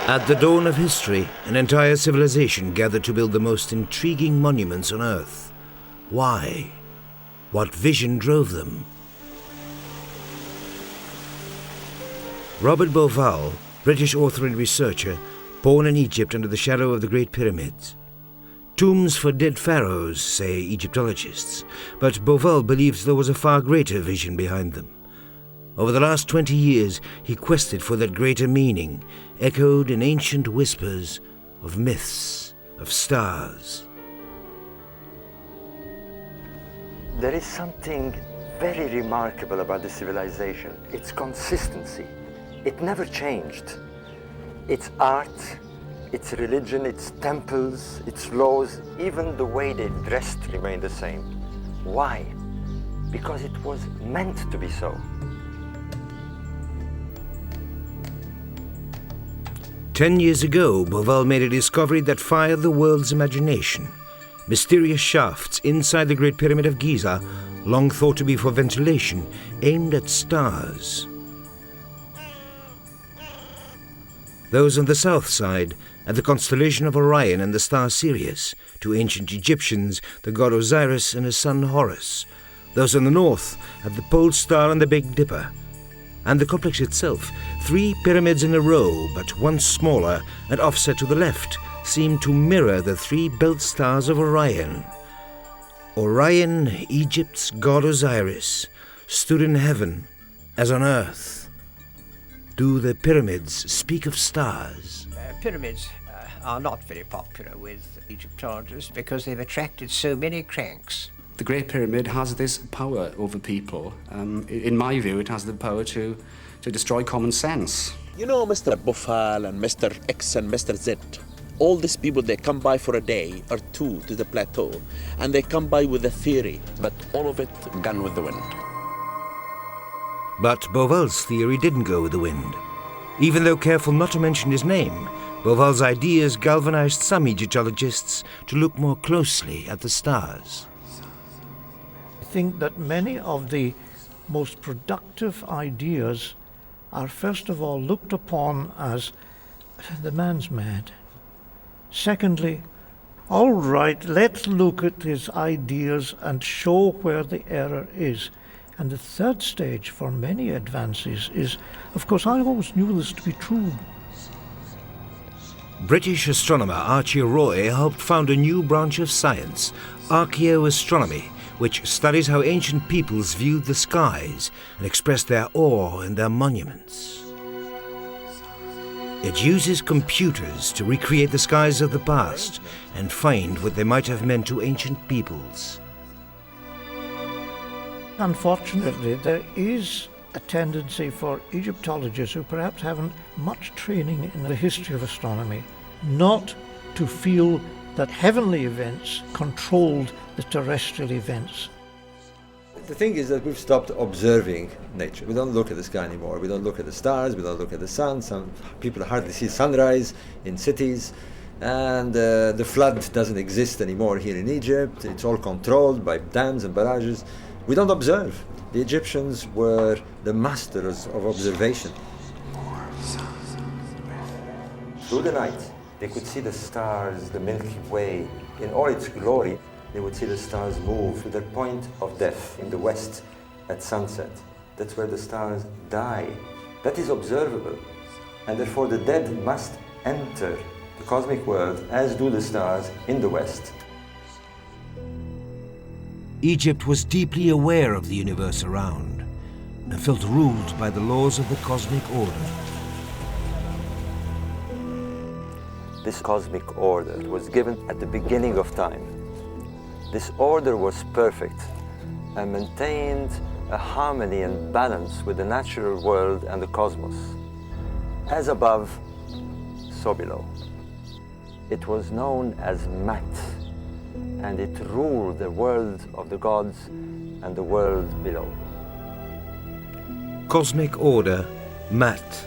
At the dawn of history, an entire civilization gathered to build the most intriguing monuments on Earth. Why? What vision drove them? Robert Bauval, British author and researcher, born in Egypt under the shadow of the Great Pyramids. Tombs for dead pharaohs, say Egyptologists, but Bauval believes there was a far greater vision behind them. Over the last 20 years, he quested for that greater meaning, echoed in ancient whispers of myths, of stars. There is something very remarkable about the civilization. Its consistency. It never changed. Its art, its religion, its temples, its laws, even the way they dressed remained the same. Why? Because it was meant to be so. 10 years ago, Bauval made a discovery that fired the world's imagination. Mysterious shafts inside the Great Pyramid of Giza, long thought to be for ventilation, aimed at stars. Those on the south side, at the constellation of Orion and the star Sirius, to ancient Egyptians, the god Osiris and his son Horus. Those on the north, at the pole star and the Big Dipper. And the complex itself, 3 pyramids in a row, but one smaller and offset to the left, seemed to mirror the 3 belt stars of Orion. Orion, Egypt's god Osiris, stood in heaven as on earth. Do the pyramids speak of stars? Pyramids are not very popular with Egyptologists because they've attracted so many cranks. The Great Pyramid has this power over people. In my view, it has the power to destroy common sense. You know, Mr. Bauval and Mr. X and Mr. Z, all these people, they come by for a day or two to the plateau, and they come by with a theory, but all of it gone with the wind. But Bauval's theory didn't go with the wind. Even though careful not to mention his name, Bauval's ideas galvanized some Egyptologists to look more closely at the stars. I think that many of the most productive ideas are first of all looked upon as the man's mad. Secondly, all right, let's look at his ideas and show where the error is. And the third stage for many advances is, of course, I always knew this to be true. British astronomer Archie Roel helped found a new branch of science, archaeoastronomy, which studies how ancient peoples viewed the skies and expressed their awe in their monuments. It uses computers to recreate the skies of the past and find what they might have meant to ancient peoples. Unfortunately, there is a tendency for Egyptologists who perhaps haven't much training in the history of astronomy not to feel that heavenly events controlled the terrestrial events. The thing is that we've stopped observing nature. We don't look at the sky anymore. We don't look at the stars. We don't look at the sun. Some people hardly see sunrise in cities. And the flood doesn't exist anymore here in Egypt. It's all controlled by dams and barrages. We don't observe. The Egyptians were the masters of observation. Through the night, they could see the stars, the Milky Way, in all its glory. They would see the stars move to their point of death in the west at sunset. That's where the stars die. That is observable. And therefore the dead must enter the cosmic world, as do the stars in the west. Egypt was deeply aware of the universe around and felt ruled by the laws of the cosmic order. This cosmic order was given at the beginning of time. This order was perfect and maintained a harmony and balance with the natural world and the cosmos. As above, so below. It was known as Mat, and it ruled the world of the gods and the world below. Cosmic order, Mat,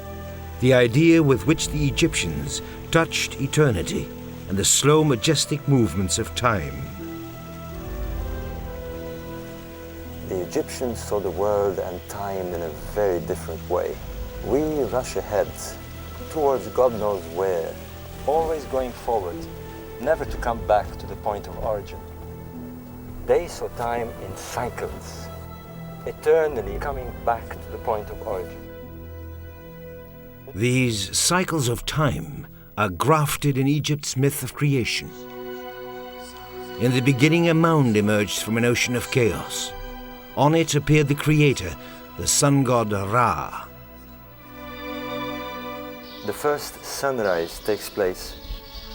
the idea with which the Egyptians touched eternity and the slow, majestic movements of time. The Egyptians saw the world and time in a very different way. We rush ahead towards God knows where, always going forward, never to come back to the point of origin. They saw time in cycles, eternally coming back to the point of origin. These cycles of time are grafted in Egypt's myth of creation. In the beginning, a mound emerged from an ocean of chaos. On it appeared the creator, the sun god Ra. The first sunrise takes place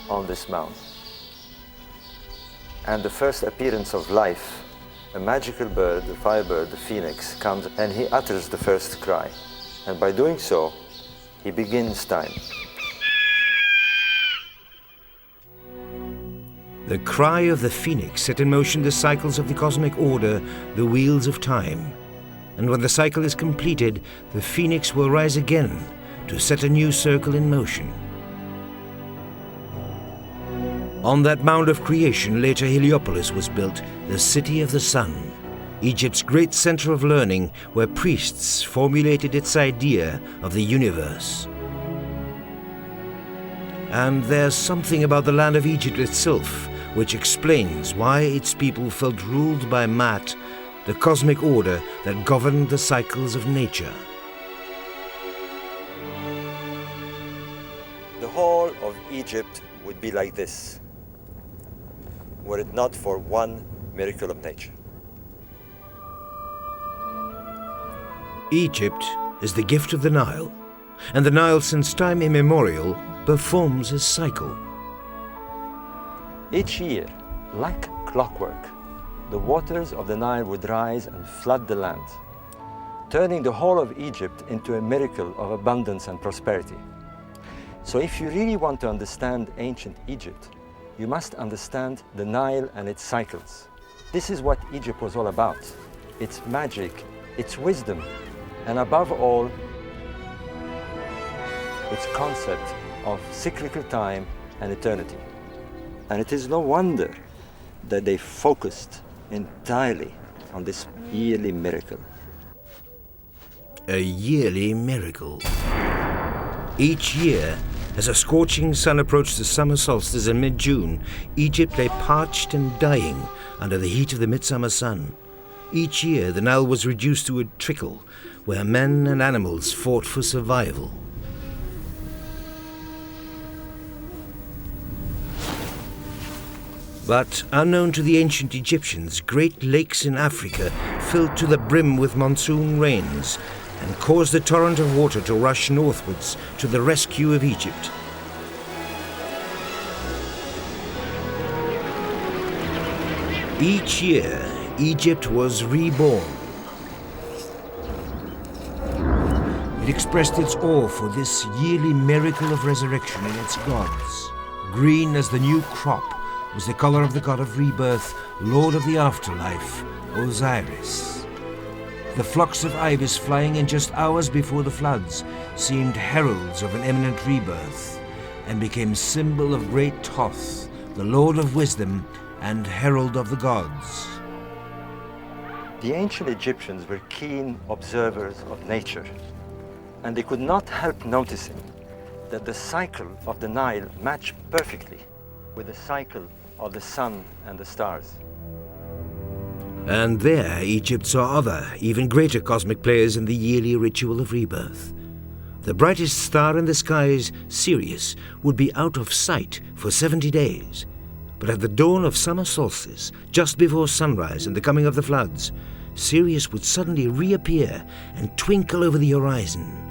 on this mound. And the first appearance of life, a magical bird, the firebird, the phoenix, comes and he utters the first cry. And by doing so, he begins time. The cry of the phoenix set in motion the cycles of the cosmic order, the wheels of time. And when the cycle is completed, the phoenix will rise again to set a new circle in motion. On that mound of creation, later Heliopolis was built, the city of the sun, Egypt's great center of learning, where priests formulated its idea of the universe. And there's something about the land of Egypt itself which explains why its people felt ruled by Mat, the cosmic order that governed the cycles of nature. The whole of Egypt would be like this, were it not for one miracle of nature. Egypt is the gift of the Nile, and the Nile since time immemorial performs a cycle. Each year, like clockwork, the waters of the Nile would rise and flood the land, turning the whole of Egypt into a miracle of abundance and prosperity. So if you really want to understand ancient Egypt, you must understand the Nile and its cycles. This is what Egypt was all about. Its magic, its wisdom, and above all, its concept of cyclical time and eternity. And it is no wonder that they focused entirely on this yearly miracle. A yearly miracle. Each year, as a scorching sun approached the summer solstice in mid-June, Egypt lay parched and dying under the heat of the midsummer sun. Each year, the Nile was reduced to a trickle where men and animals fought for survival. But unknown to the ancient Egyptians, great lakes in Africa filled to the brim with monsoon rains and caused a torrent of water to rush northwards to the rescue of Egypt. Each year, Egypt was reborn. It expressed its awe for this yearly miracle of resurrection in its gods. Green as the new crop was the color of the god of rebirth, lord of the afterlife, Osiris. The flocks of ibis flying in just hours before the floods seemed heralds of an imminent rebirth and became symbol of great Thoth, the lord of wisdom and herald of the gods. The ancient Egyptians were keen observers of nature, and they could not help noticing that the cycle of the Nile matched perfectly with the cycle of the sun and the stars. And there Egypt saw other, even greater cosmic players in the yearly ritual of rebirth. The brightest star in the skies, Sirius, would be out of sight for 70 days. But at the dawn of summer solstice, just before sunrise and the coming of the floods, Sirius would suddenly reappear and twinkle over the horizon.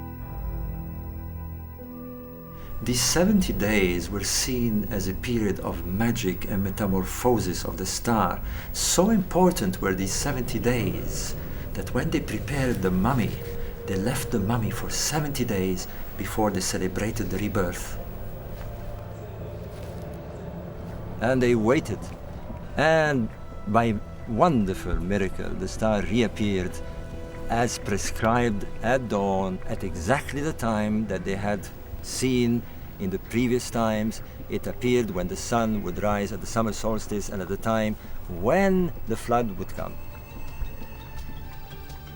These 70 days were seen as a period of magic and metamorphosis of the star. So important were these 70 days that when they prepared the mummy, they left the mummy for 70 days before they celebrated the rebirth. And they waited, and by wonderful miracle, the star reappeared as prescribed at dawn at exactly the time that they had seen in the previous times. It appeared when the sun would rise at the summer solstice and at the time when the flood would come.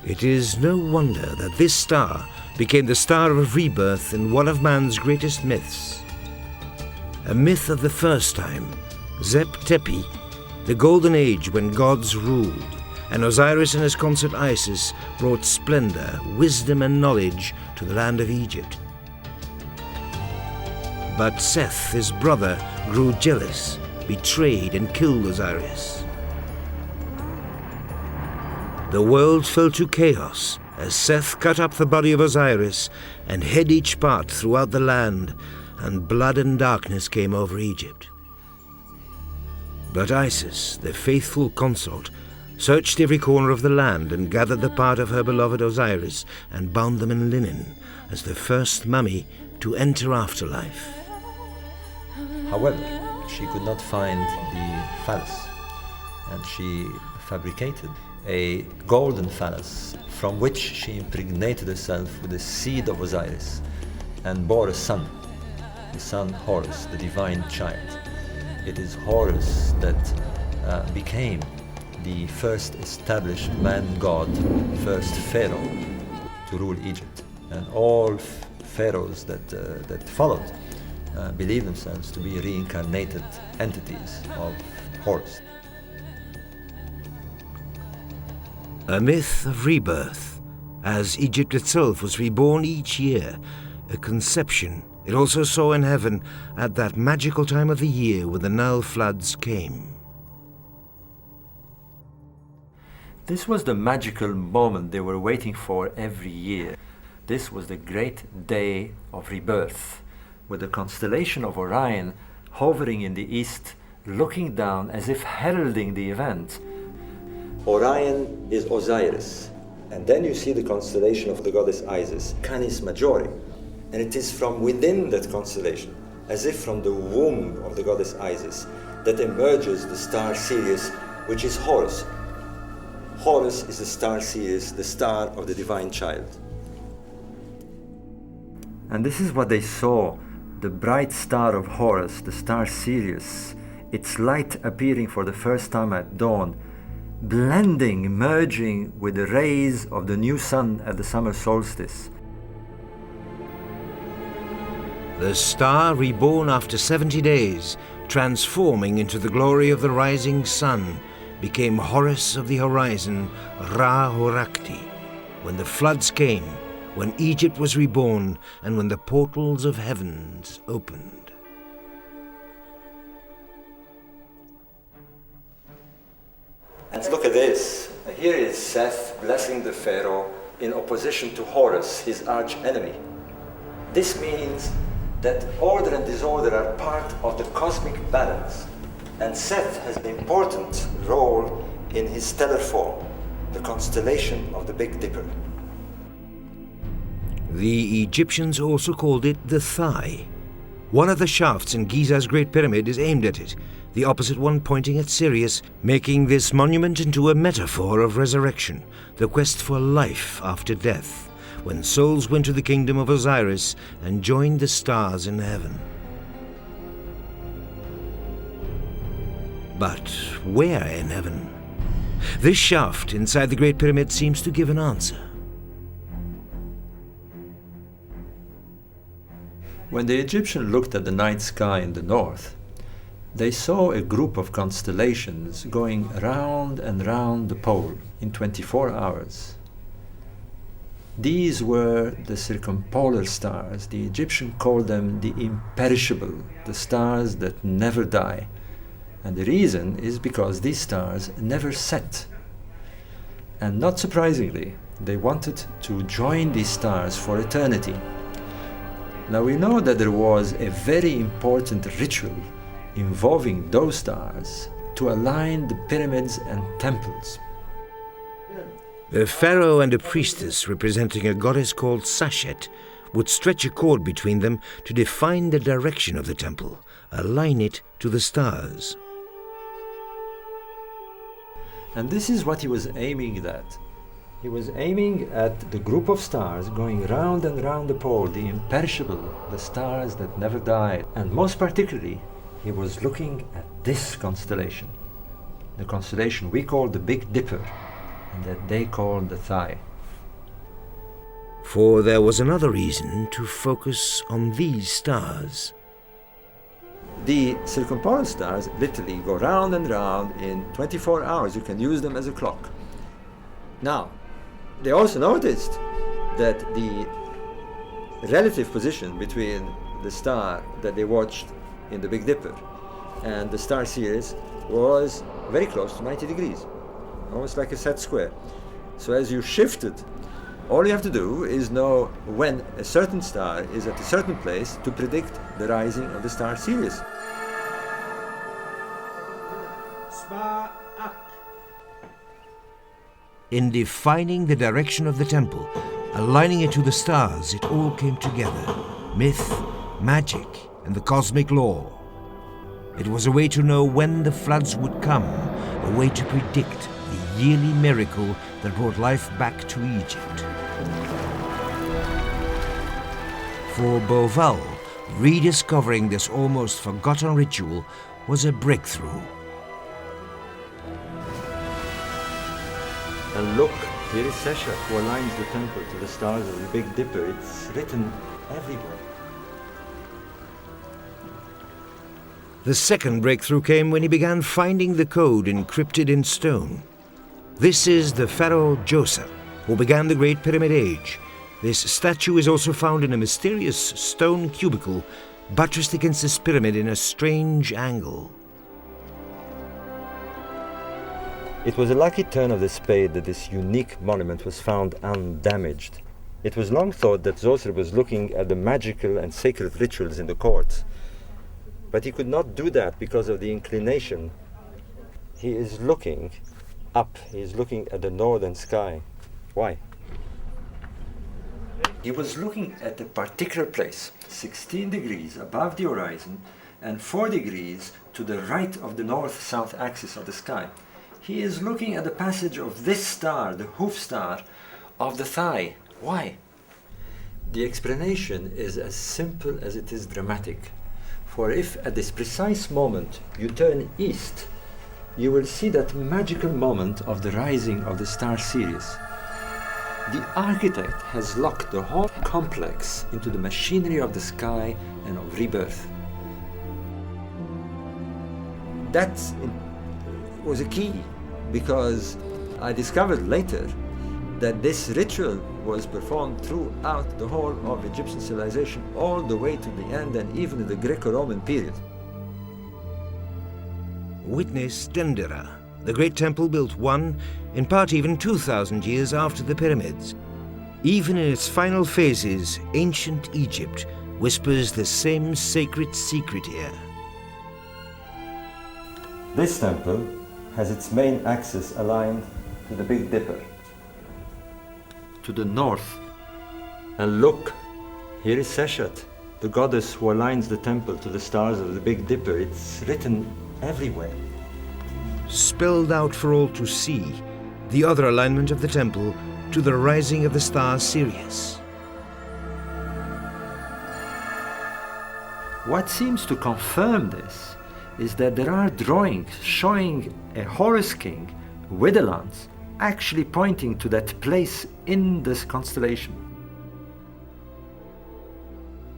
It is no wonder that this star became the star of rebirth in one of man's greatest myths. A myth of the first time, Zep Tepi, the golden age when gods ruled, and Osiris and his consort Isis brought splendor, wisdom and knowledge to the land of Egypt. But Seth, his brother, grew jealous, betrayed and killed Osiris. The world fell to chaos as Seth cut up the body of Osiris and hid each part throughout the land, and blood and darkness came over Egypt. But Isis, the faithful consort, searched every corner of the land and gathered the part of her beloved Osiris and bound them in linen as the first mummy to enter afterlife. However, she could not find the phallus, and she fabricated a golden phallus from which she impregnated herself with the seed of Osiris and bore a son, the son Horus, the divine child. It is Horus that became the first established man-god, first pharaoh to rule Egypt, and all pharaohs that followed believed themselves to be reincarnated entities of Horus. A myth of rebirth, as Egypt itself was reborn each year, a conception it also saw in heaven at that magical time of the year when the Nile floods came. This was the magical moment they were waiting for every year. This was the great day of rebirth, with the constellation of Orion hovering in the east, looking down as if heralding the event. Orion is Osiris, and then you see the constellation of the goddess Isis, Canis Majori, and it is from within that constellation, as if from the womb of the goddess Isis, that emerges the star Sirius, which is Horus. Horus is the star Sirius, the star of the divine child. And this is what they saw, the bright star of Horus, the star Sirius, its light appearing for the first time at dawn, blending, merging with the rays of the new sun at the summer solstice. The star reborn after 70 days, transforming into the glory of the rising sun, became Horus of the horizon, Ra-Horakti, when the floods came, when Egypt was reborn, and when the portals of heavens opened. And look at this. Here is Seth blessing the pharaoh in opposition to Horus, his arch enemy. This means that order and disorder are part of the cosmic balance, and Seth has an important role in his stellar form, the constellation of the Big Dipper. The Egyptians also called it the Thigh. One of the shafts in Giza's Great Pyramid is aimed at it, the opposite one pointing at Sirius, making this monument into a metaphor of resurrection, the quest for life after death, when souls went to the kingdom of Osiris and joined the stars in heaven. But where in heaven? This shaft inside the Great Pyramid seems to give an answer. When the Egyptians looked at the night sky in the north, they saw a group of constellations going round and round the pole in 24 hours. These were the circumpolar stars. The Egyptians called them the imperishable, the stars that never die. And the reason is because these stars never set. And not surprisingly, they wanted to join these stars for eternity. Now we know that there was a very important ritual involving those stars to align the pyramids and temples. A pharaoh and a priestess representing a goddess called Sashet would stretch a cord between them to define the direction of the temple, align it to the stars. And this is what he was aiming at. He was aiming at the group of stars going round and round the pole, the imperishable, the stars that never died. And most particularly, he was looking at this constellation, the constellation we call the Big Dipper, and that they call the Thigh. For there was another reason to focus on these stars. The circumpolar stars literally go round and round in 24 hours. You can use them as a clock. Now, they also noticed that the relative position between the star that they watched in the Big Dipper and the star Sirius was very close to 90 degrees, almost like a set square. So as you shifted, all you have to do is know when a certain star is at a certain place to predict the rising of the star Sirius. In defining the direction of the temple, aligning it to the stars, it all came together. Myth, magic, and the cosmic law. It was a way to know when the floods would come, a way to predict the yearly miracle that brought life back to Egypt. For Bauval, rediscovering this almost forgotten ritual was a breakthrough. And look, here is Sesha, who aligns the temple to the stars of the Big Dipper. It's written everywhere. The second breakthrough came when he began finding the code encrypted in stone. This is the pharaoh Djoser, who began the Great Pyramid Age. This statue is also found in a mysterious stone cubicle buttressed against this pyramid in a strange angle. It was a lucky turn of the spade that this unique monument was found undamaged. It was long thought that Djoser was looking at the magical and sacred rituals in the courts. But he could not do that because of the inclination. He is looking up. He is looking at the northern sky. Why? He was looking at a particular place, 16 degrees above the horizon and 4 degrees to the right of the north-south axis of the sky. He is looking at the passage of this star, the hoof star, of the thigh. Why? The explanation is as simple as it is dramatic. For if at this precise moment you turn east, you will see that magical moment of the rising of the star Sirius. The architect has locked the whole complex into the machinery of the sky and of rebirth. That was a key, because I discovered later that this ritual was performed throughout the whole of Egyptian civilization, all the way to the end, and even in the Greco-Roman period. Witness Dendera, the great temple built 1, in part even 2,000 years after the pyramids. Even in its final phases, ancient Egypt whispers the same sacred secret here. This temple has its main axis aligned to the Big Dipper, to the north. And look, here is Seshat, the goddess who aligns the temple to the stars of the Big Dipper. It's written everywhere. Spelled out for all to see, the other alignment of the temple to the rising of the star Sirius. What seems to confirm this is that there are drawings showing a Horus king with a lance actually pointing to that place in this constellation.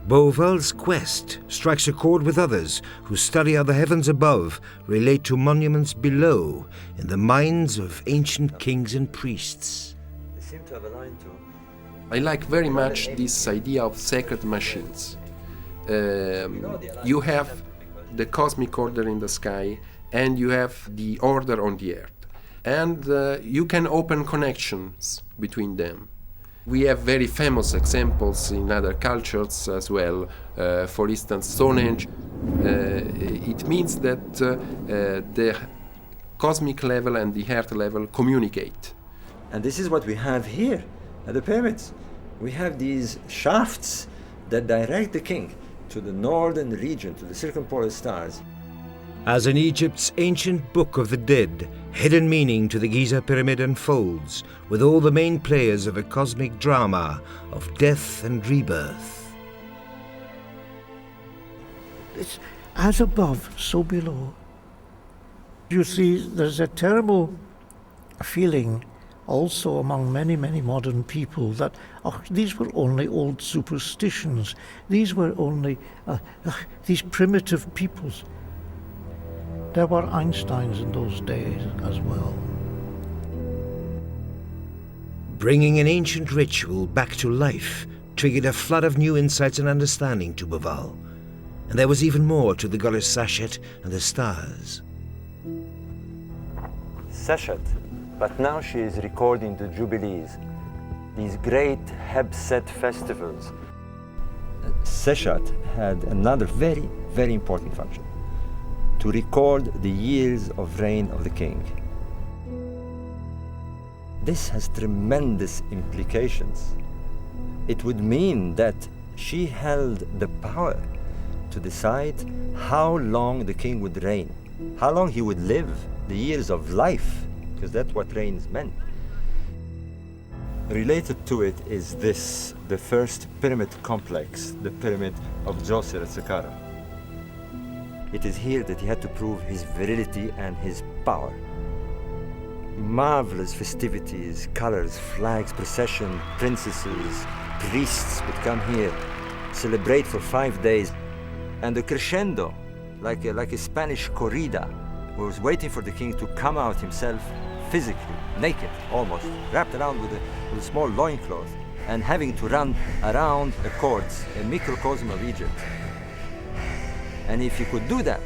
Bauval's quest strikes a chord with others who study how the heavens above relate to monuments below in the minds of ancient kings and priests. They seem to have aligned to. I like very much this idea of sacred machines. You have the cosmic order in the sky and you have the order on the earth. And you can open connections between them. We have very famous examples in other cultures as well. For instance, Stonehenge. It means that the cosmic level and the earth level communicate. And this is what we have here at the pyramids. We have these shafts that direct the king to the northern region, to the circumpolar stars. As in Egypt's ancient Book of the Dead, hidden meaning to the Giza Pyramid unfolds, with all the main players of a cosmic drama of death and rebirth. It's as above, so below. You see, there's a terrible feeling also among many, many modern people that these were only old superstitions. These were only these primitive peoples. There were Einsteins in those days as well. Bringing an ancient ritual back to life triggered a flood of new insights and understanding to Bauval. And there was even more to the goddess Sachet and the stars. Sachet, but now she is recording the jubilees, these great Heb-Set festivals. Sachet had another very, very important function, to record the years of reign of the king. This has tremendous implications. It would mean that she held the power to decide how long the king would reign, how long he would live, the years of life, because that's what reigns meant. Related to it is this, the first pyramid complex, the pyramid of Djoser at Saqqara. It is here that he had to prove his virility and his power. Marvelous festivities, colors, flags, procession, princesses, priests would come here, celebrate for 5 days. And the crescendo, like a Spanish corrida, was waiting for the king to come out himself physically, naked almost, wrapped around with a small loincloth, and having to run around the courts, a microcosm of Egypt. And if he could do that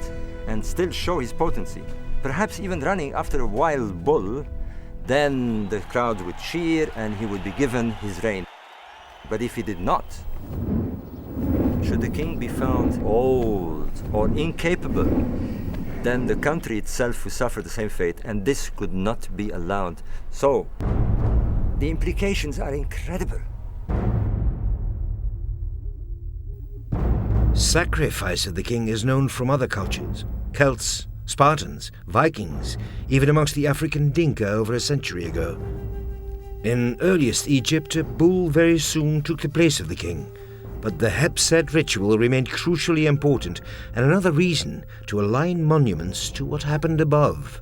and still show his potency, perhaps even running after a wild bull, then the crowd would cheer and he would be given his reign. But if he did not, should the king be found old or incapable, then the country itself would suffer the same fate, and this could not be allowed. So, the implications are incredible. Sacrifice of the king is known from other cultures. Celts, Spartans, Vikings, even amongst the African Dinka over a century ago. In earliest Egypt, a bull very soon took the place of the king. But the Heb-Set ritual remained crucially important, and another reason to align monuments to what happened above.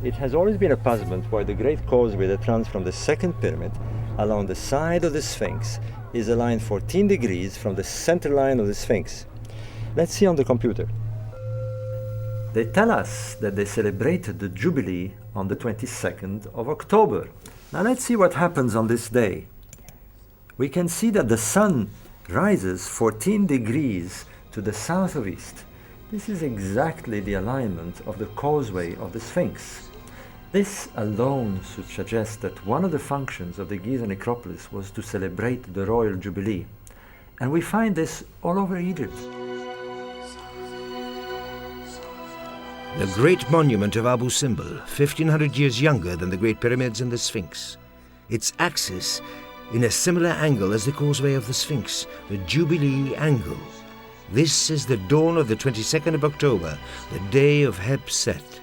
It has always been a puzzlement why the great causeway that runs from the second pyramid along the side of the Sphinx is aligned 14 degrees from the center line of the Sphinx. Let's see on the computer. They tell us that they celebrated the Jubilee on the 22nd of October. Now let's see what happens on this day. We can see that the sun rises 14 degrees to the south of east. This is exactly the alignment of the causeway of the Sphinx. This alone should suggest that one of the functions of the Giza necropolis was to celebrate the royal jubilee. And we find this all over Egypt. The great monument of Abu Simbel, 1500 years younger than the Great Pyramids and the Sphinx. Its axis in a similar angle as the causeway of the Sphinx, the Jubilee angle. This is the dawn of the 22nd of October, the day of Heb-Set.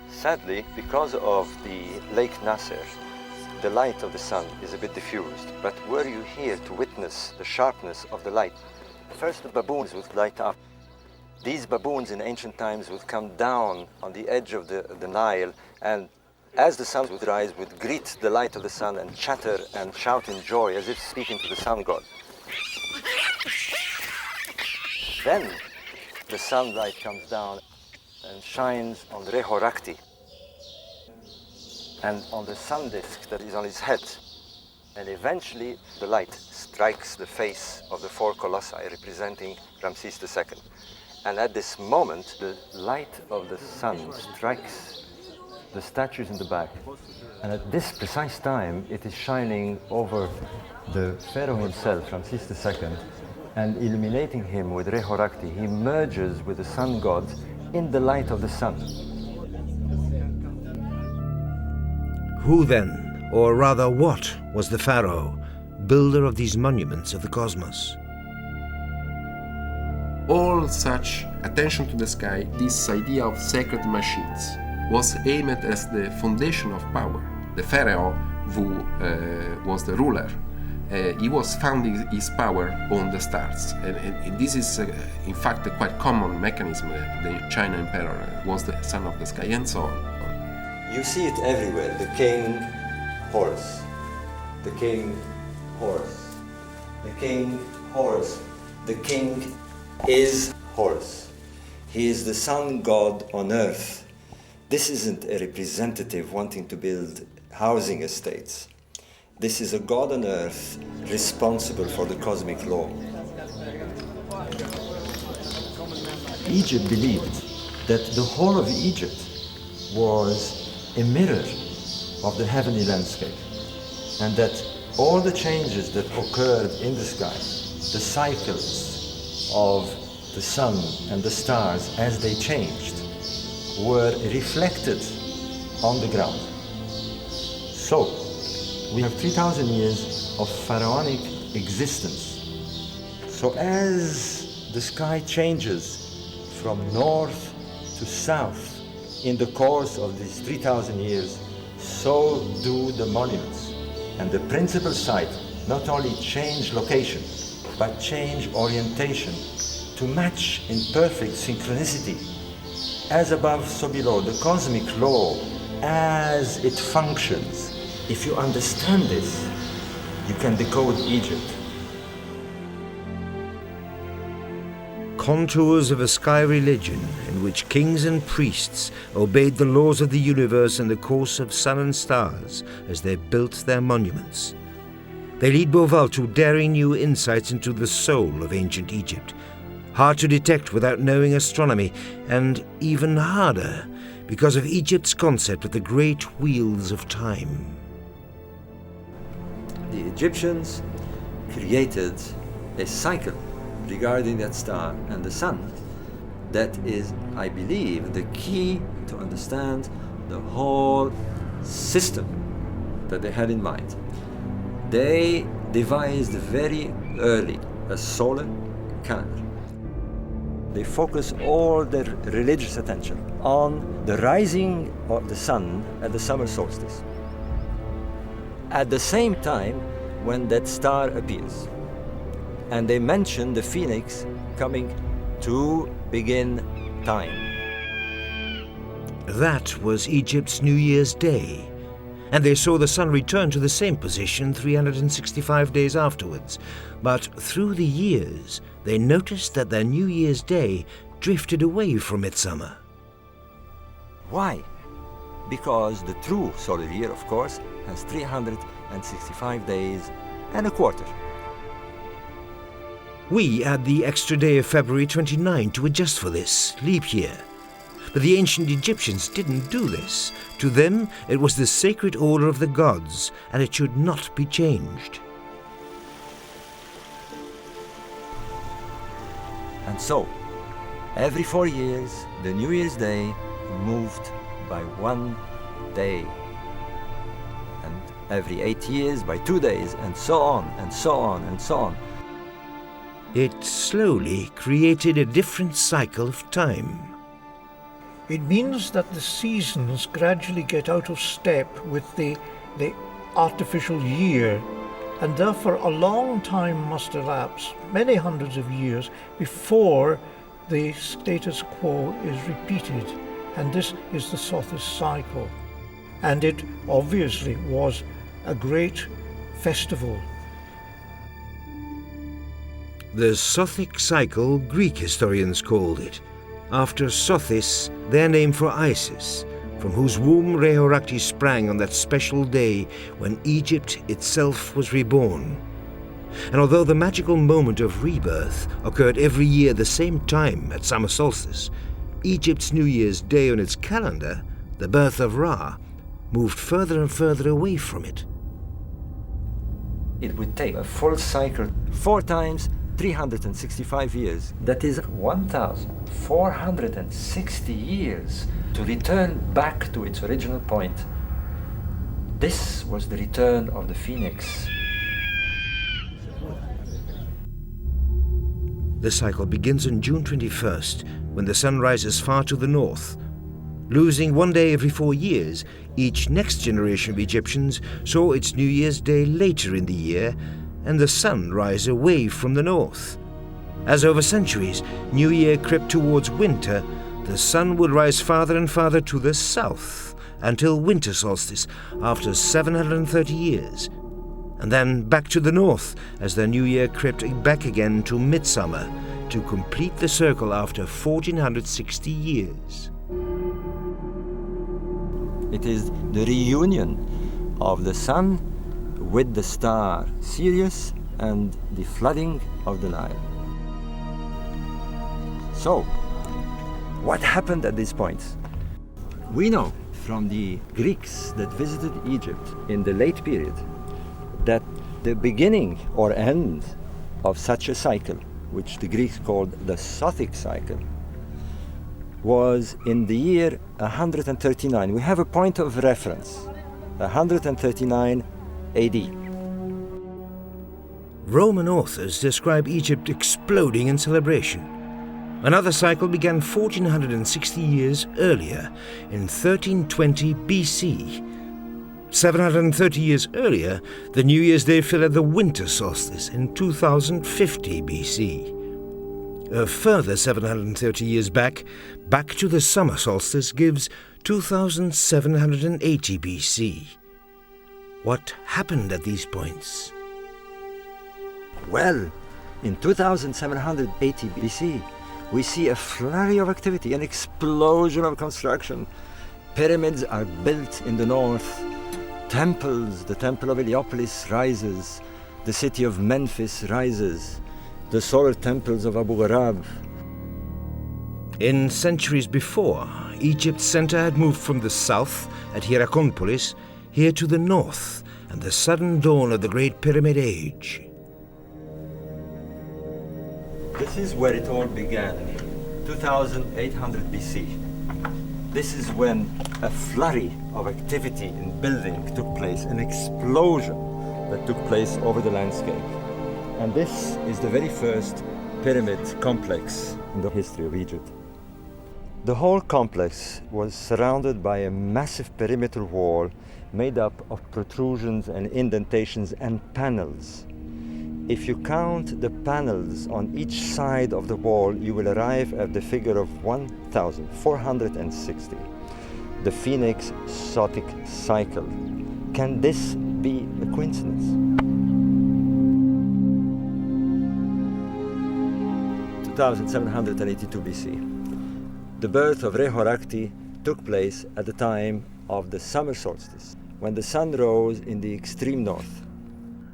Sadly, because of the Lake Nasser, the light of the sun is a bit diffused. But were you here to witness the sharpness of the light? First the baboons would light up. These baboons in ancient times would come down on the edge of the Nile, and as the sun would rise, would greet the light of the sun and chatter and shout in joy as if speaking to the sun god. Then the sunlight comes down and shines on Rehorakti and on the sun disk that is on his head. And eventually the light strikes the face of the four colossi representing Ramses II. And at this moment, the light of the sun strikes the statues in the back. And at this precise time, it is shining over the pharaoh himself, Ramses II, and illuminating him with Rehorakti. He merges with the sun god in the light of the sun. Who then, or rather what, was the pharaoh, builder of these monuments of the cosmos? All such attention to the sky, this idea of sacred machines, was aimed as the foundation of power. The pharaoh, who was the ruler, he was founding his power on the stars. And this is, in fact, a quite common mechanism. The China emperor was the son of the sky, and so on. You see it everywhere. The king, Horus. The king, Horus. The king, Horus. The king is Horus. He is the sun god on earth. This isn't a representative wanting to build housing estates. This is a god on earth responsible for the cosmic law. Egypt believed that the whole of Egypt was a mirror of the heavenly landscape, and that all the changes that occurred in the sky, the cycles of the sun and the stars as they changed, were reflected on the ground. So, we have 3,000 years of pharaonic existence. So as the sky changes from north to south in the course of these 3,000 years, so do the monuments. And the principal site not only change location, but change orientation to match in perfect synchronicity. As above, so below, the cosmic law as it functions. If you understand this, you can decode Egypt. Contours of a sky religion in which kings and priests obeyed the laws of the universe in the course of sun and stars as they built their monuments. They lead Bauval to daring new insights into the soul of ancient Egypt, hard to detect without knowing astronomy, and even harder because of Egypt's concept of the great wheels of time. The Egyptians created a cycle regarding that star and the sun that is, I believe, the key to understand the whole system that they had in mind. They devised very early a solar calendar. They focus all their religious attention on the rising of the sun at the summer solstice, at the same time when that star appears. And they mention the phoenix coming to begin time. That was Egypt's New Year's Day, and they saw the sun return to the same position 365 days afterwards. But through the years, they noticed that their New Year's Day drifted away from midsummer. Why? Because the true solar year, of course, has 365 days and a quarter. We add the extra day of February 29 to adjust for this leap year. But the ancient Egyptians didn't do this. To them, it was the sacred order of the gods, and it should not be changed. And so, every 4 years, the New Year's Day moved by 1 day. And every 8 years by 2 days, and so on, and so on, and so on. It slowly created a different cycle of time. It means that the seasons gradually get out of step with the artificial year, and therefore a long time must elapse, many hundreds of years, before the status quo is repeated. And this is the Sothis cycle. And it obviously was a great festival. The Sothic cycle, Greek historians called it, after Sothis, their name for Isis, from whose womb Rehorakti sprang on that special day when Egypt itself was reborn. And although the magical moment of rebirth occurred every year the same time at summer solstice, Egypt's New Year's Day on its calendar, the birth of Ra, moved further and further away from it. It would take a full cycle 4 times 365 years. That is 1,460 years to return back to its original point. This was the return of the phoenix. The cycle begins on June 21st, when the sun rises far to the north. Losing 1 day every 4 years, each next generation of Egyptians saw its New Year's Day later in the year, and the sun rise away from the north. As over centuries New Year crept towards winter, the sun would rise farther and farther to the south until winter solstice after 730 years, and then back to the north as the New Year crept back again to midsummer to complete the circle after 1460 years. It is the reunion of the sun with the star Sirius and the flooding of the Nile. So, what happened at this point? We know from the Greeks that visited Egypt in the late period that the beginning or end of such a cycle, which the Greeks called the Sothic cycle, was in the year 139. We have a point of reference, 139 AD. Roman authors describe Egypt exploding in celebration. Another cycle began 1460 years earlier, in 1320 BC. 730 years earlier, the New Year's Day fell at the winter solstice in 2050 BC. A further 730 years back to the summer solstice gives 2780 BC. What happened at these points? Well, in 2780 BC, we see a flurry of activity, an explosion of construction. Pyramids are built in the north. Temples, the temple of Heliopolis rises. The city of Memphis rises. The solar temples of Abu Ghraib. In centuries before, Egypt's center had moved from the south at Hierakonpolis here to the north, and the sudden dawn of the Great Pyramid Age. This is where it all began, 2800 BC. This is when a flurry of activity in building took place, an explosion that took place over the landscape. And this is the very first pyramid complex in the history of Egypt. The whole complex was surrounded by a massive perimeter wall made up of protrusions and indentations and panels. If you count the panels on each side of the wall, you will arrive at the figure of 1,460, the Phoenix Sothic cycle. Can this be a coincidence? 2782 BC. The birth of Rehorakti took place at the time of the summer solstice, when the sun rose in the extreme north.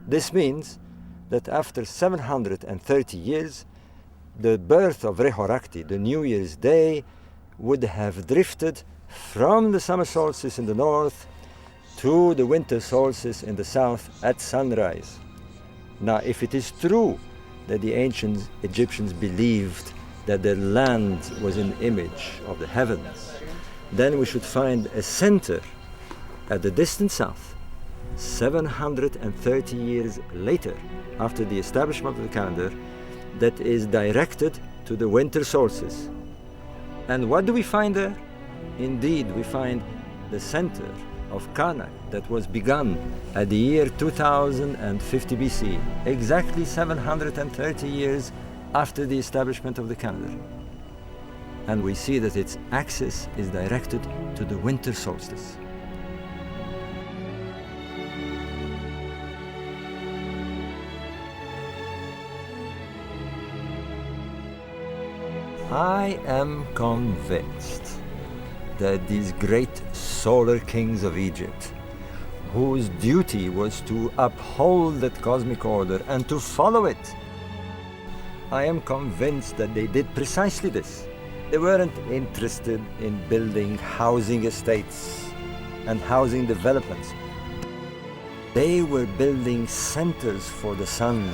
This means that after 730 years, the birth of Rehorakti, the New Year's Day, would have drifted from the summer solstice in the north to the winter solstice in the south at sunrise. Now, if it is true that the ancient Egyptians believed that their land was an image of the heavens, then we should find a center at the distant south, 730 years later, after the establishment of the calendar, that is directed to the winter solstice. And what do we find there? Indeed, we find the center of Karnak that was begun at the year 2050 BC, exactly 730 years after the establishment of the calendar. And we see that its axis is directed to the winter solstice. I am convinced that these great solar kings of Egypt, whose duty was to uphold that cosmic order and to follow it, I am convinced that they did precisely this. They weren't interested in building housing estates and housing developments. They were building centers for the sun,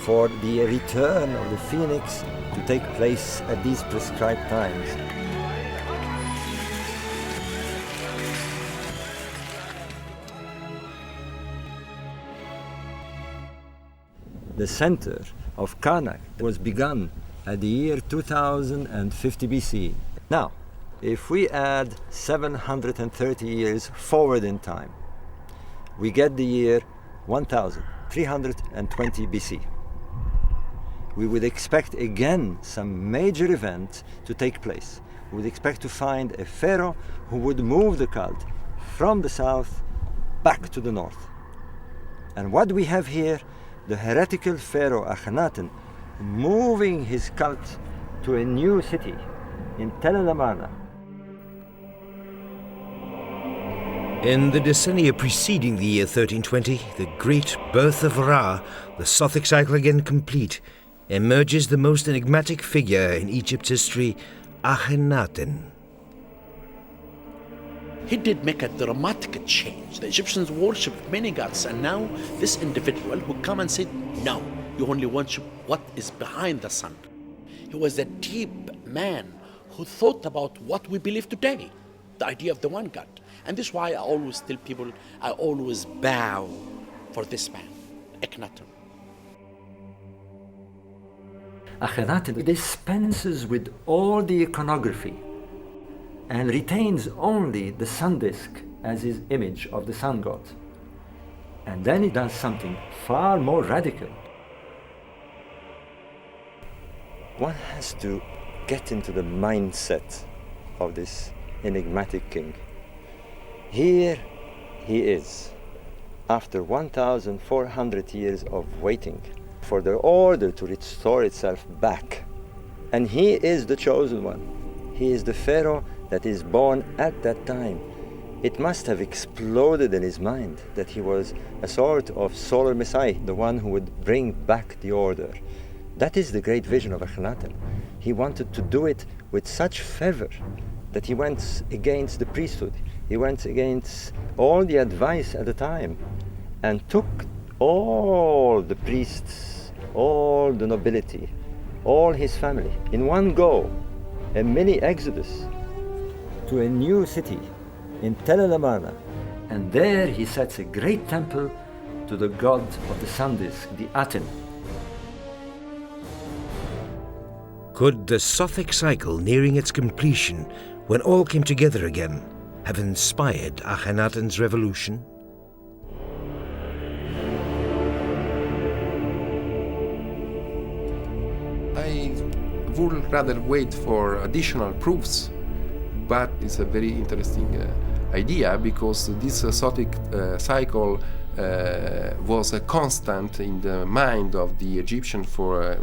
for the return of the phoenix to take place at these prescribed times. The center of Karnak was begun at the year 2050 BC. Now, if we add 730 years forward in time, we get the year 1000. 320 BC. We would expect again some major event to take place. We would expect to find a pharaoh who would move the cult from the south back to the north. And what we have here, the heretical pharaoh Akhenaten moving his cult to a new city in Tel el-Amarna. In the decennia preceding the year 1320, the great birth of Ra, the Sothic cycle again complete, emerges the most enigmatic figure in Egypt's history, Akhenaten. He did make a dramatic change. The Egyptians worshipped many gods, and now this individual who come and said, no, you only worship what is behind the sun. He was a deep man who thought about what we believe today, the idea of the one God. And this is why I always tell people, I always bow for this man, Akhenaten. Akhenaten dispenses with all the iconography and retains only the sun disk as his image of the sun god. And then he does something far more radical. One has to get into the mindset of this enigmatic king. Here he is, after 1,400 years of waiting for the order to restore itself back. And he is the chosen one. He is the pharaoh that is born at that time. It must have exploded in his mind that he was a sort of solar messiah, the one who would bring back the order. That is the great vision of Akhenaten. He wanted to do it with such fervor that he went against the priesthood. He went against all the advice at the time and took all the priests, all the nobility, all his family in one go, a mini exodus to a new city in Tel el-Amarna. And there he sets a great temple to the god of the sun disk, the Aten. Could the Sothic cycle nearing its completion, when all came together again, have inspired Akhenaten's revolution? I would rather wait for additional proofs, but it's a very interesting idea because this Sothic cycle was a constant in the mind of the Egyptian for,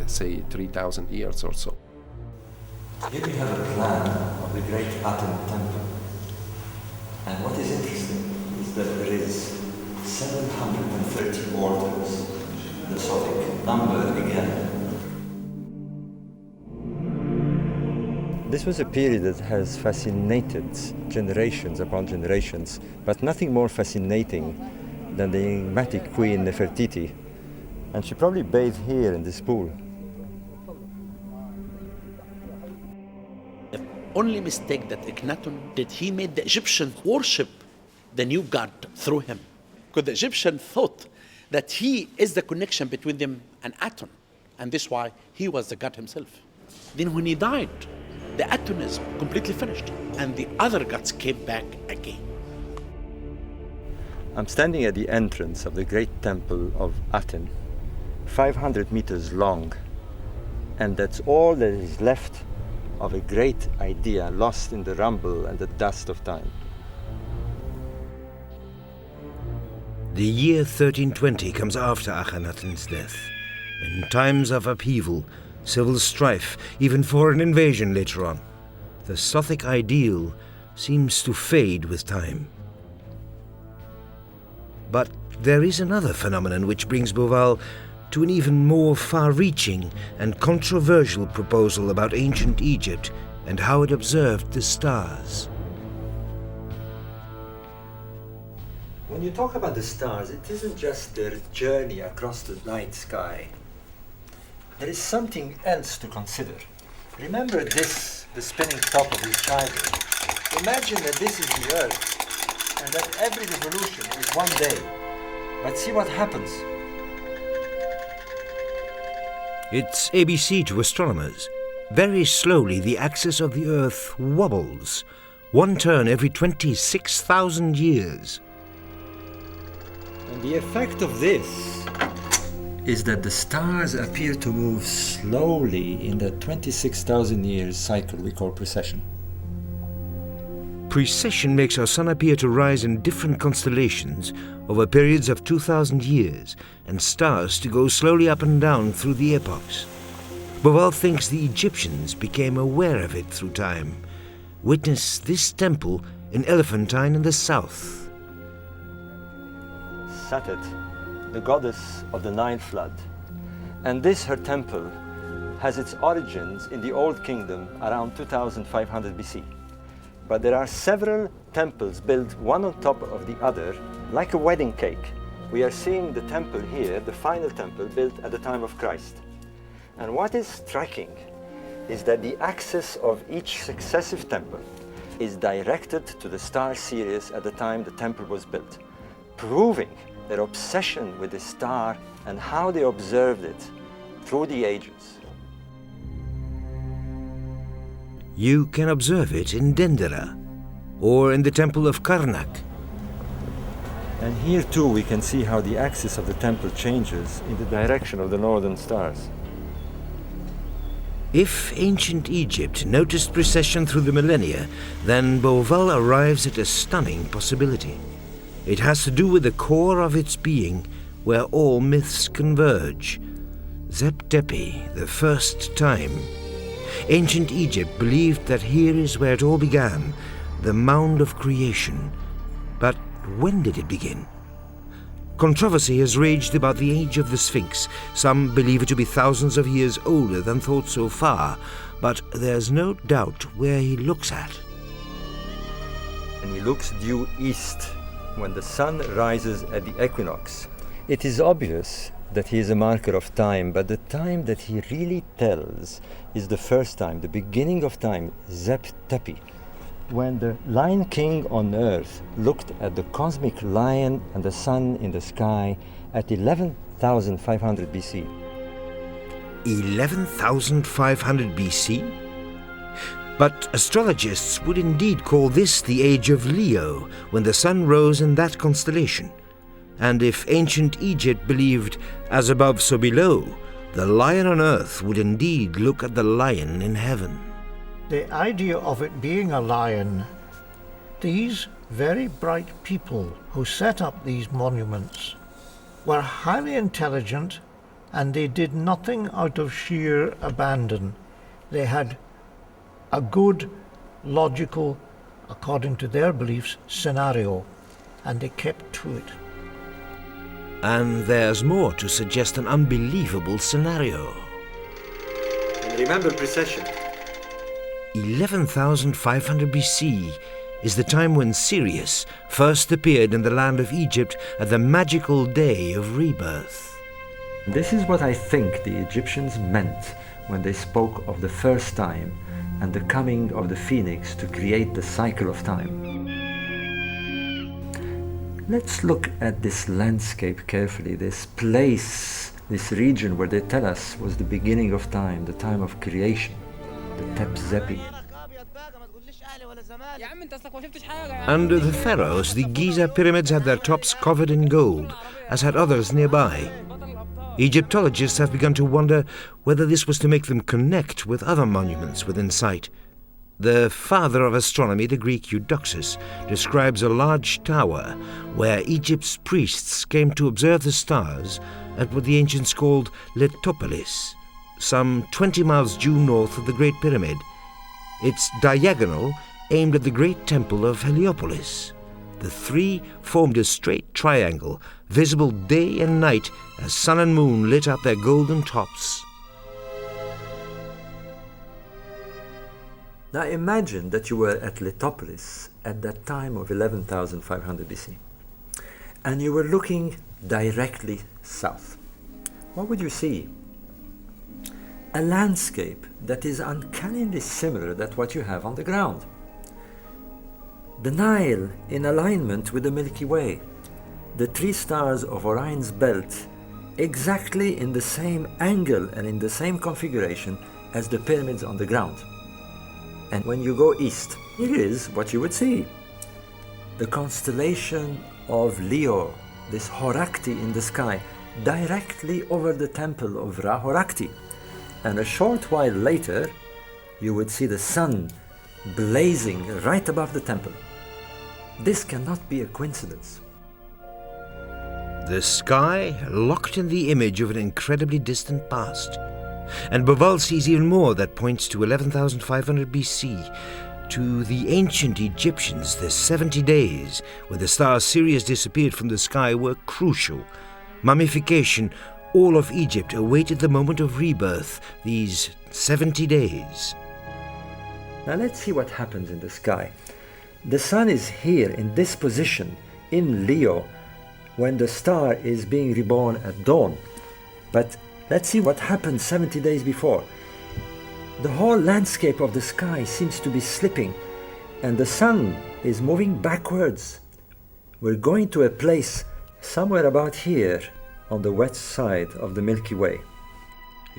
say, 3,000 years or so. Here we have a plan of the great Aten temple. And what is interesting is that there is 730 orders, the Sothic number again. This was a period that has fascinated generations upon generations, but nothing more fascinating than the enigmatic queen Nefertiti. And she probably bathed here in this pool. The only mistake that Akhenaten did, he made the Egyptians worship the new god through him. Because the Egyptian thought that he is the connection between them and Aten, and this is why he was the god himself. Then when he died, the Atenism completely finished, and the other gods came back again. I'm standing at the entrance of the great temple of Aten, 500 meters long, and that's all that is left of a great idea lost in the rumble and the dust of time. The year 1320 comes after Akhenaten's death. In times of upheaval, civil strife, even foreign invasion later on, the Sothic ideal seems to fade with time. But there is another phenomenon which brings Bauval to an even more far-reaching and controversial proposal about ancient Egypt and how it observed the stars. When you talk about the stars, it isn't just their journey across the night sky. There is something else to consider. Remember this, the spinning top of his childhood. Imagine that this is the Earth and that every revolution is one day. But see what happens. It's ABC to astronomers. Very slowly the axis of the Earth wobbles, one turn every 26,000 years. And the effect of this is that the stars appear to move slowly in the 26,000 years cycle we call precession. Precession makes our sun appear to rise in different constellations over periods of 2,000 years, and stars to go slowly up and down through the epochs. Bauval thinks the Egyptians became aware of it through time. Witness this temple in Elephantine in the south. Satet, the goddess of the Nile flood. And this, her temple, has its origins in the Old Kingdom around 2500 BC. But there are several temples built one on top of the other, like a wedding cake. We are seeing the temple here, the final temple built at the time of Christ. And what is striking is that the axis of each successive temple is directed to the star Sirius at the time the temple was built, proving their obsession with the star and how they observed it through the ages. You can observe it in Dendera, or in the temple of Karnak. And here too we can see how the axis of the temple changes in the direction of the northern stars. If ancient Egypt noticed precession through the millennia, then Bauval arrives at a stunning possibility. It has to do with the core of its being, where all myths converge. Zep Tepi, the first time. Ancient Egypt believed that here is where it all began, the mound of creation. But when did it begin? Controversy has raged about the age of the Sphinx. Some believe it to be thousands of years older than thought so far, but there's no doubt where he looks at. And he looks due east when the sun rises at the equinox. It is obvious that he is a marker of time, but the time that he really tells is the first time, the beginning of time, Zep Tepi, when the Lion King on earth looked at the cosmic lion and the sun in the sky at 11,500 BC. 11,500 BC? But astrologists would indeed call this the age of Leo, when the sun rose in that constellation. And if ancient Egypt believed, as above so below, the lion on earth would indeed look at the lion in heaven. The idea of it being a lion, these very bright people who set up these monuments were highly intelligent, and they did nothing out of sheer abandon. They had a good, logical, according to their beliefs, scenario, and they kept to it. And there's more to suggest an unbelievable scenario. And remember precession. 11,500 BC is the time when Sirius first appeared in the land of Egypt at the magical day of rebirth. This is what I think the Egyptians meant when they spoke of the first time and the coming of the phoenix to create the cycle of time. Let's look at this landscape carefully, this place, this region where they tell us was the beginning of time, the time of creation, the Tep Zepi. Under the pharaohs, the Giza pyramids had their tops covered in gold, as had others nearby. Egyptologists have begun to wonder whether this was to make them connect with other monuments within sight. The father of astronomy, the Greek Eudoxus, describes a large tower where Egypt's priests came to observe the stars at what the ancients called Letopolis, some 20 miles due north of the Great Pyramid. Its diagonal aimed at the great temple of Heliopolis. The three formed a straight triangle, visible day and night as sun and moon lit up their golden tops. Now imagine that you were at Letopolis at that time of 11,500 BC, and you were looking directly south. What would you see? A landscape that is uncannily similar to what you have on the ground. The Nile in alignment with the Milky Way, the three stars of Orion's belt exactly in the same angle and in the same configuration as the pyramids on the ground. And when you go east, here is what you would see. The constellation of Leo, this Horakti in the sky, directly over the temple of Ra Horakhti. And a short while later, you would see the sun blazing right above the temple. This cannot be a coincidence. The sky locked in the image of an incredibly distant past. And Bauval sees even more that points to 11,500 BC. To the ancient Egyptians, the 70 days when the star Sirius disappeared from the sky were crucial. Mummification, all of Egypt awaited the moment of rebirth, these 70 days. Now let's see what happens in the sky. The sun is here in this position, in Leo, when the star is being reborn at dawn. But let's see what happens 70 days before. The whole landscape of the sky seems to be slipping, and the sun is moving backwards. We're going to a place somewhere about here on the west side of the Milky Way.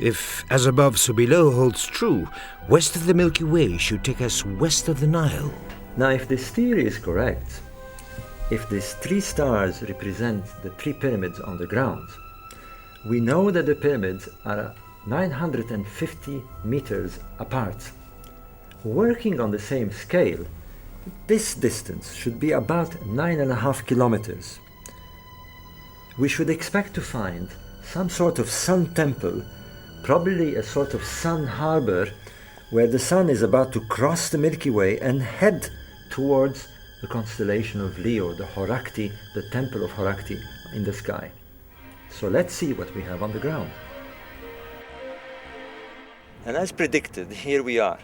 If as above so below holds true, west of the Milky Way should take us west of the Nile. Now, if this theory is correct, if these three stars represent the three pyramids on the ground, we know that the pyramids are 950 meters apart. Working on the same scale, this distance should be about 9.5 kilometers. We should expect to find some sort of sun temple, probably a sort of sun harbor, where the sun is about to cross the Milky Way and head towards the constellation of Leo, the Horakhti, the temple of Horakhti in the sky. So let's see what we have on the ground. And as predicted, here we are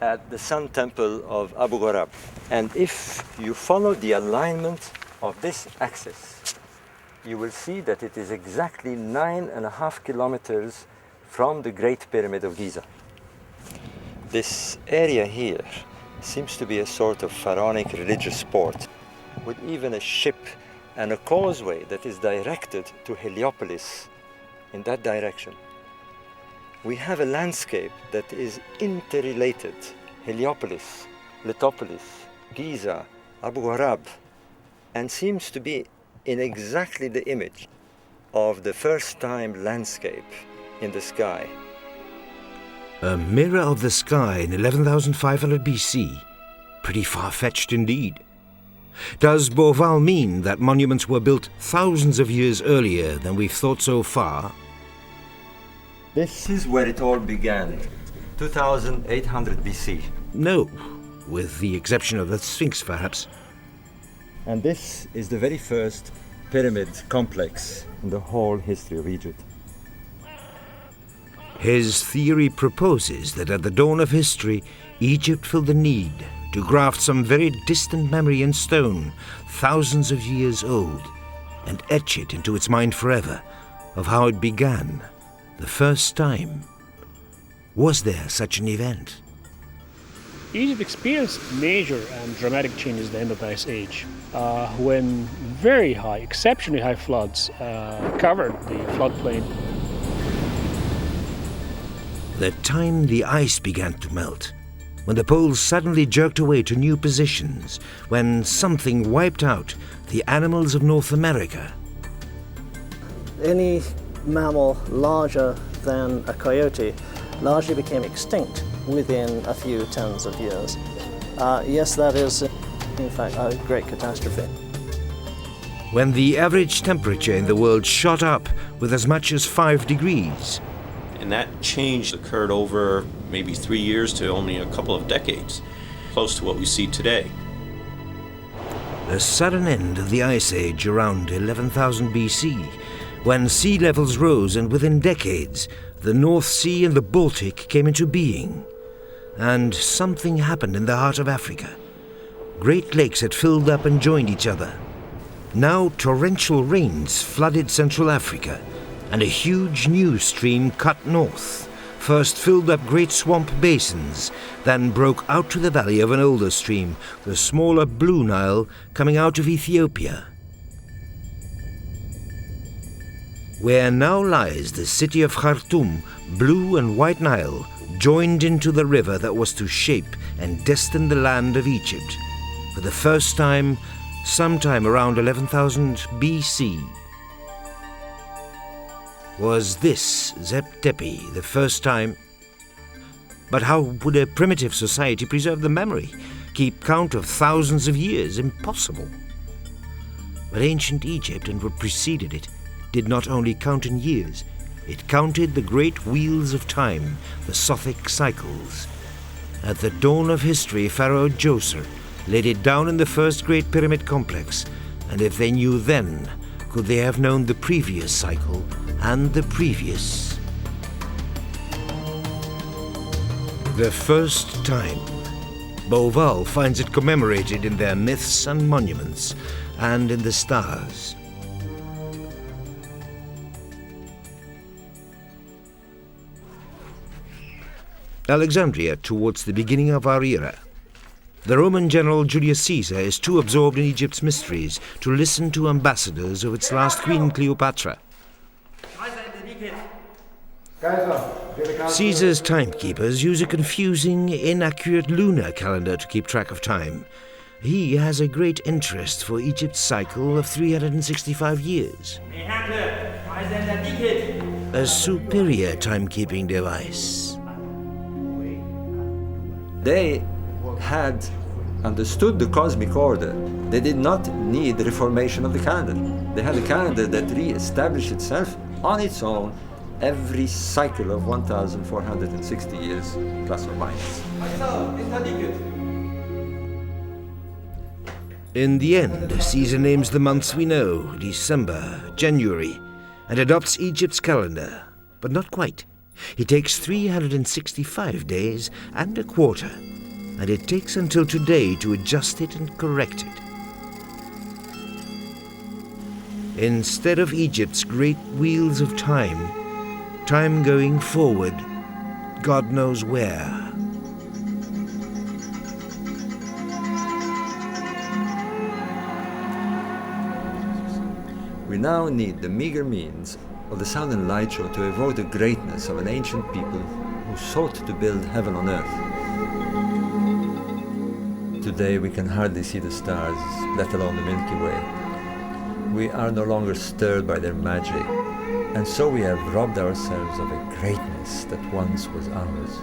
at the sun temple of Abu Ghorab. And if you follow the alignment of this axis, you will see that it is exactly 9.5 kilometers from the Great Pyramid of Giza. This area here seems to be a sort of pharaonic religious port, with even a ship and a causeway that is directed to Heliopolis in that direction. We have a landscape that is interrelated. Heliopolis, Letopolis, Giza, Abu Ghorab, and seems to be in exactly the image of the first time landscape in the sky. A mirror of the sky in 11,500 BC. Pretty far-fetched indeed. Does Bauval mean that monuments were built thousands of years earlier than we've thought so far? This is where it all began, 2,800 BC. No, with the exception of the Sphinx, perhaps. And this is the very first pyramid complex in the whole history of Egypt. His theory proposes that at the dawn of history, Egypt felt the need to graft some very distant memory in stone, thousands of years old, and etch it into its mind forever of how it began, the first time. Was there such an event? Egypt experienced major and dramatic changes at the end of the Ice Age, when very high, exceptionally high floods covered the floodplain. The time the ice began to melt, when the poles suddenly jerked away to new positions, when something wiped out the animals of North America. Any mammal larger than a coyote largely became extinct within a few tens of years. Yes, that is, in fact, a great catastrophe. When the average temperature in the world shot up with as much as 5 degrees. And that change occurred over maybe 3 years to only a couple of decades, close to what we see today. The sudden end of the Ice Age around 11,000 BC, when sea levels rose and within decades the North Sea and the Baltic came into being. And something happened in the heart of Africa. Great lakes had filled up and joined each other. Now torrential rains flooded Central Africa, and a huge new stream cut north, first filled up great swamp basins, then broke out to the valley of an older stream, the smaller Blue Nile, coming out of Ethiopia. Where now lies the city of Khartoum, Blue and White Nile joined into the river that was to shape and destine the land of Egypt, for the first time, sometime around 11,000 BC. Was this Zep Tepi the first time? But how would a primitive society preserve the memory? Keep count of thousands of years? Impossible. But ancient Egypt and what preceded it did not only count in years, it counted the great wheels of time, the Sothic cycles. At the dawn of history, Pharaoh Djoser laid it down in the first great pyramid complex, and if they knew then, could they have known the previous cycle and the previous? The first time. Bauval finds it commemorated in their myths and monuments, and in the stars. Alexandria towards the beginning of our era. The Roman general Julius Caesar is too absorbed in Egypt's mysteries to listen to ambassadors of its last queen Cleopatra. Caesar's timekeepers use a confusing, inaccurate lunar calendar to keep track of time. He has a great interest for Egypt's cycle of 365 years. A superior timekeeping device. They had understood the cosmic order. They did not need the reformation of the calendar. They had a calendar that re-established itself on its own every cycle of 1,460 years, plus or minus. In the end, Caesar names the months we know, December, January, and adopts Egypt's calendar, but not quite. He takes 365 days and a quarter, and it takes until today to adjust it and correct it. Instead of Egypt's great wheels of time, time going forward, God knows where. We now need the meager means of the sound and light show to evoke the greatness of an ancient people who sought to build heaven on earth. Today we can hardly see the stars, let alone the Milky Way. We are no longer stirred by their magic, and so we have robbed ourselves of a greatness that once was ours.